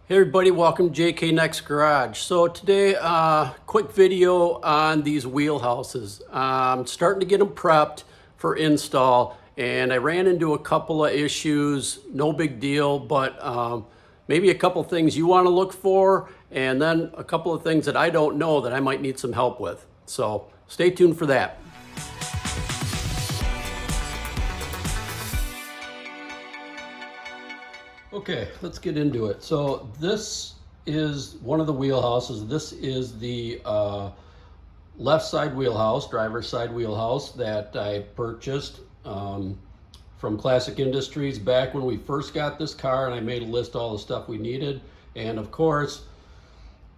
Hey everybody, welcome to JK Next Garage. So today, quick video on these wheelhouses. I'm starting to get them prepped for install, and I ran into a couple of issues. No big deal, but maybe a couple things you want to look for, and then a couple of things that I don't know that I might need some help with. So stay tuned for that. Okay, let's get into it. So this is one of the wheelhouses. This is the left side wheelhouse, driver's side wheelhouse that I purchased from Classic Industries back when we first got this car, and I made a list of all the stuff we needed. And of course,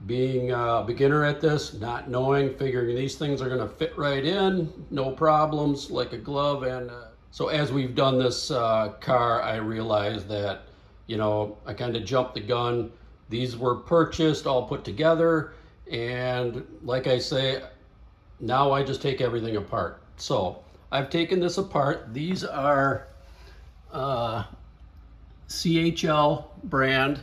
being a beginner at this, not knowing, figuring these things are gonna fit right in, no problems, like a glove. And so as we've done this car, I realized that I kind of jumped the gun. These were purchased, all put together, and like I say, now I just take everything apart. So I've taken this apart. These are CHL brand,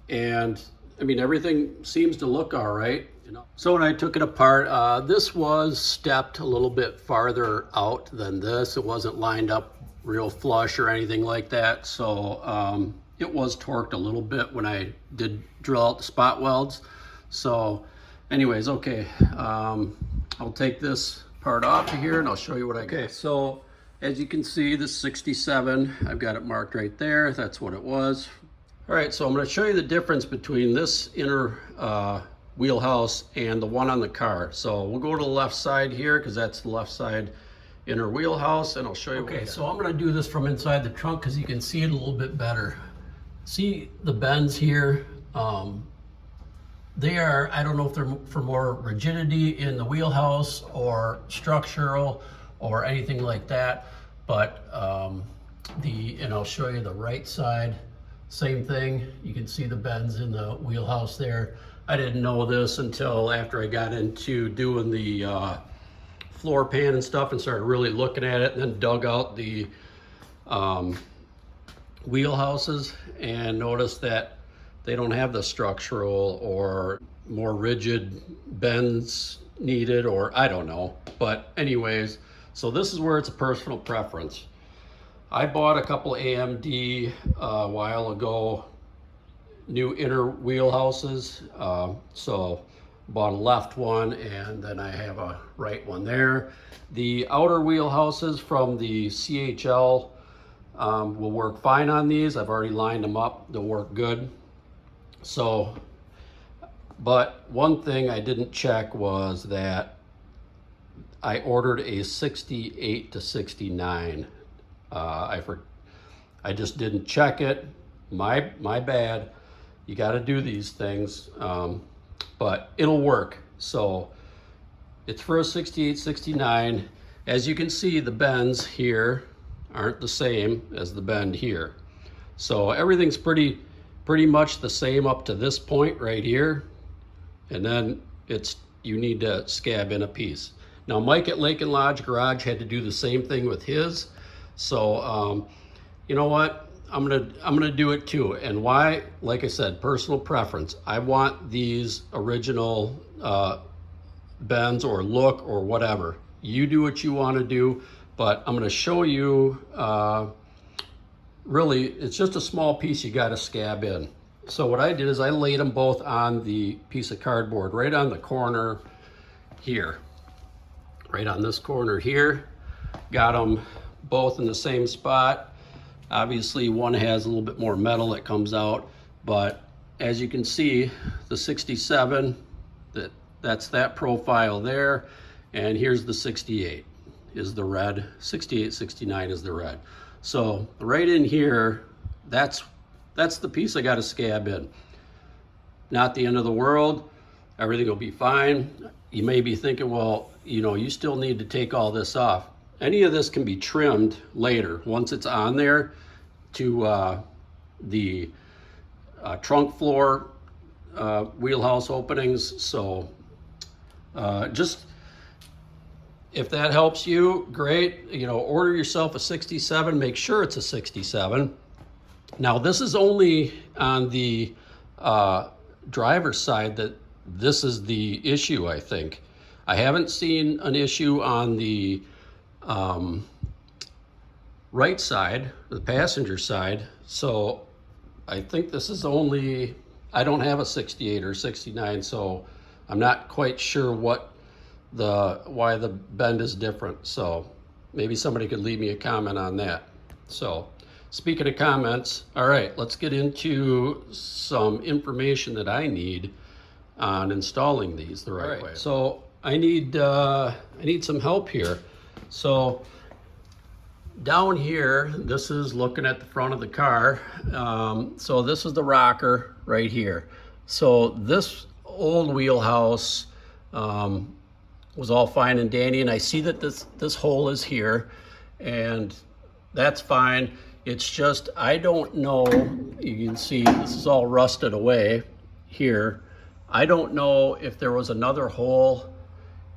and I mean, everything seems to look all right. So when I took it apart, this was stepped a little bit farther out than this. It wasn't lined up real flush or anything like that. So it was torqued a little bit when I did drill out the spot welds. So anyways, okay, I'll take this part off of here and I'll show you what I got. Okay, so as you can see, this 67, I've got it marked right there. That's what it was. All right, so I'm going to show you the difference between this inner wheelhouse and the one on the car. So we'll go to the left side here because that's the left side inner wheelhouse, and I'll show you. Okay, so I'm going to do this from inside the trunk because you can see it a little bit better. See the bends here? They are, I don't know if they're for more rigidity in the wheelhouse or structural or anything like that, but and I'll show you the right side, same thing. You can see the bends in the wheelhouse there. I didn't know this until after I got into doing the floor pan and stuff and started really looking at it, and then dug out the wheelhouses and noticed that they don't have the structural or more rigid bends needed, or I don't know. But anyways, so this is where it's a personal preference. I bought a couple AMD a while ago, new inner wheelhouses. So bought a left one, and then I have a right one there. The outer wheelhouses from the CHL will work fine on these. I've already lined them up. They'll work good. So, but one thing I didn't check was that I ordered a 68 to 69. I just didn't check it. My bad. You got to do these things. But it'll work. So it's for a 68, 69. As you can see, the bends here aren't the same as the bend here. So everything's pretty much the same up to this point right here. And then you need to scab in a piece. Now Mike at Lake and Lodge Garage had to do the same thing with his. So you know what? I'm gonna do it too. And why? Like I said, personal preference. I want these original bends or look or whatever. You do what you want to do, but I'm gonna show you. Really, it's just a small piece you got to scab in. So what I did is I laid them both on the piece of cardboard, right on the corner here, right on this corner here. Got them both in the same spot. Obviously one has a little bit more metal that comes out, but as you can see, the 67, that's that profile there, and here's the 68 is the red, 68, 69 is the red. So right in here, that's the piece I got to scab in. Not the end of the world, everything will be fine. You may be thinking, well, you still need to take all this off. Any of this can be trimmed later once it's on there to the trunk floor wheelhouse openings. So just if that helps you, great. Order yourself a 67, make sure it's a 67. Now this is only on the driver's side that this is the issue, I think. I haven't seen an issue on the right side, the passenger side. So I think this is only, I don't have a 68 or 69, so I'm not quite sure why the bend is different. So maybe somebody could leave me a comment on that. So speaking of comments, all right, let's get into some information that I need on installing these the right way. So I need some help here. So down here, this is looking at the front of the car. So this is the rocker right here. So this old wheelhouse was all fine and dandy, and I see that this hole is here, and that's fine. It's just, I don't know, you can see this is all rusted away here. I don't know if there was another hole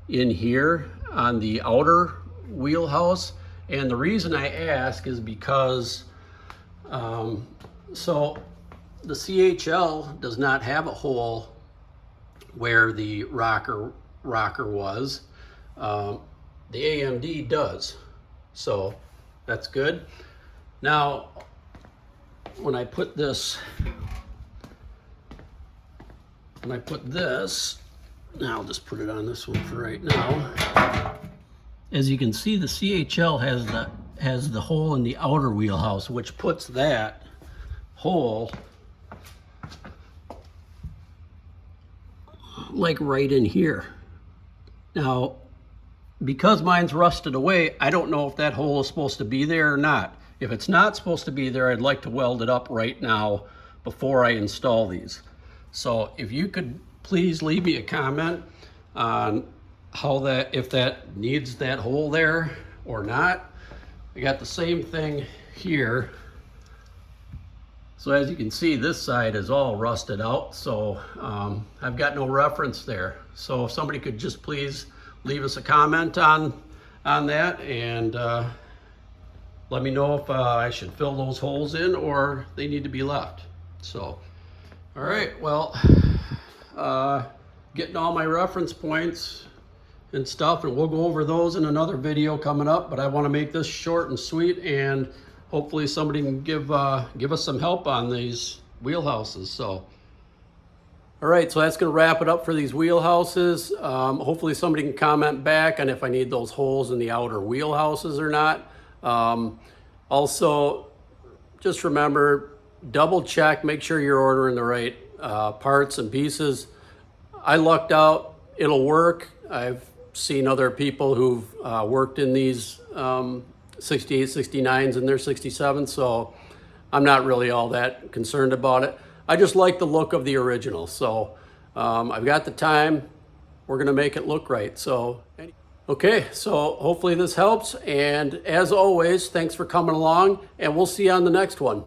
in here on the outer wheelhouse. And the reason I ask is because, so the CHL does not have a hole where the rocker was. The AMD does. So that's good. Now, when I put this, now I'll just put it on this one for right now. As you can see, the CHL has the hole in the outer wheelhouse, which puts that hole like right in here. Now, because mine's rusted away, I don't know if that hole is supposed to be there or not. If it's not supposed to be there, I'd like to weld it up right now before I install these. So if you could please leave me a comment on if that needs that hole there or not. I got the same thing here. So as you can see, this side is all rusted out. So I've got no reference there. So if somebody could just please leave us a comment on that, and let me know if I should fill those holes in or they need to be left. So, all right, well, getting all my reference points and stuff, and we'll go over those in another video coming up, but I want to make this short and sweet, and hopefully somebody can give us some help on these wheelhouses. So all right, so that's going to wrap it up for these wheelhouses. Hopefully somebody can comment back on if I need those holes in the outer wheelhouses or not. Also, just remember, double check, make sure you're ordering the right parts and pieces. I lucked out, it'll work. I've seen other people who've worked in these 68, 69s and their 67s, so I'm not really all that concerned about it. I just like the look of the original, so I've got the time. We're gonna make it look right. So, okay, so hopefully this helps, and as always, thanks for coming along, and we'll see you on the next one.